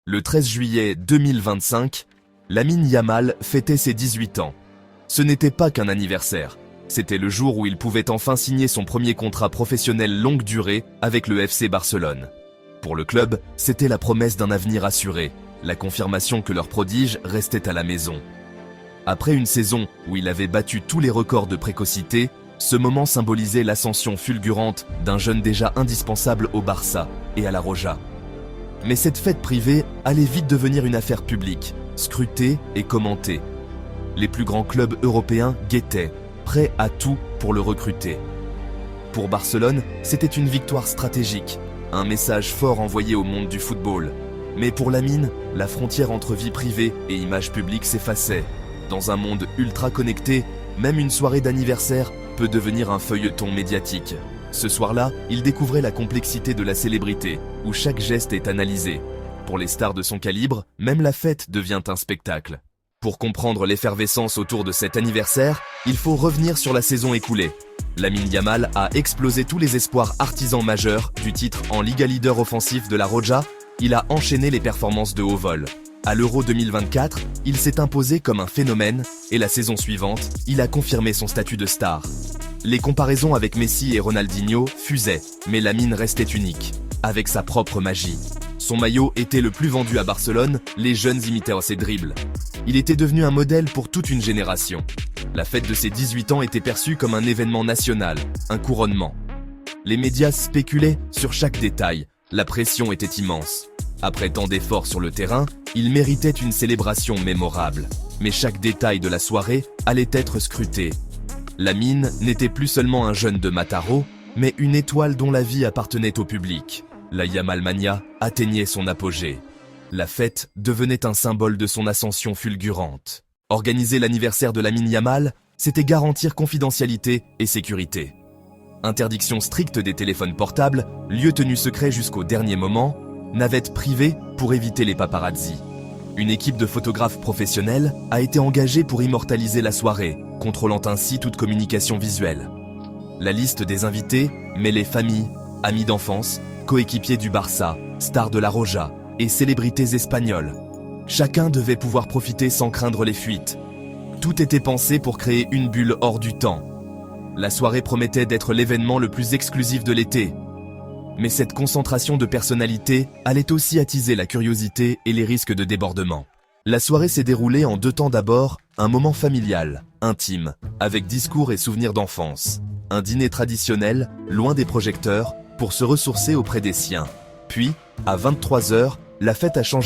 Le 13 juillet 2025, Lamine Yamal fêtait ses 18 ans. Ce n'était pas qu'un anniversaire, c'était le jour où il pouvait enfin signer son premier contrat professionnel longue durée avec le FC Barcelone. Pour le club, c'était la promesse d'un avenir assuré, la confirmation que leur prodige restait à la maison. Après une saison où il avait battu tous les records de précocité, ce moment symbolisait l'ascension fulgurante d'un jeune déjà indispensable au Barça et à la Roja. Mais cette fête privée allait vite devenir une affaire publique, scrutée et commentée. Les plus grands clubs européens guettaient, prêts à tout pour le recruter. Pour Barcelone, c'était une victoire stratégique, un message fort envoyé au monde du football. Mais pour Lamine, la frontière entre vie privée et image publique s'effaçait. Dans un monde ultra connecté, même une soirée d'anniversaire peut devenir un feuilleton médiatique. Ce soir-là, il découvrait la complexité de la célébrité, où chaque geste est analysé. Pour les stars de son calibre, même la fête devient un spectacle. Pour comprendre l'effervescence autour de cet anniversaire, il faut revenir sur la saison écoulée. Lamine Yamal a explosé tous les espoirs artisans majeurs du titre en Liga leader offensif de la Roja. Il a enchaîné les performances de haut vol. À l'Euro 2024, il s'est imposé comme un phénomène et la saison suivante, il a confirmé son statut de star. Les comparaisons avec Messi et Ronaldinho fusaient, mais Lamine restait unique, avec sa propre magie. Son maillot était le plus vendu à Barcelone, les jeunes imitaient ses dribbles. Il était devenu un modèle pour toute une génération. La fête de ses 18 ans était perçue comme un événement national, un couronnement. Les médias spéculaient sur chaque détail, la pression était immense. Après tant d'efforts sur le terrain, il méritait une célébration mémorable. Mais chaque détail de la soirée allait être scruté. Lamine n'était plus seulement un jeune de Mataró, mais une étoile dont la vie appartenait au public. La Yamalmania atteignait son apogée. La fête devenait un symbole de son ascension fulgurante. Organiser l'anniversaire de Lamine Yamal, c'était garantir confidentialité et sécurité. Interdiction stricte des téléphones portables, lieu tenu secret jusqu'au dernier moment, navette privée pour éviter les paparazzis. Une équipe de photographes professionnels a été engagée pour immortaliser la soirée, contrôlant ainsi toute communication visuelle. La liste des invités mêlait familles, amis d'enfance, coéquipiers du Barça, stars de la Roja et célébrités espagnoles. Chacun devait pouvoir profiter sans craindre les fuites. Tout était pensé pour créer une bulle hors du temps. La soirée promettait d'être l'événement le plus exclusif de l'été. Mais cette concentration de personnalités allait aussi attiser la curiosité et les risques de débordement. La soirée s'est déroulée en 2 temps. D'abord, un moment familial, intime, avec discours et souvenirs d'enfance. Un dîner traditionnel, loin des projecteurs, pour se ressourcer auprès des siens. Puis, à 23h, la fête a changé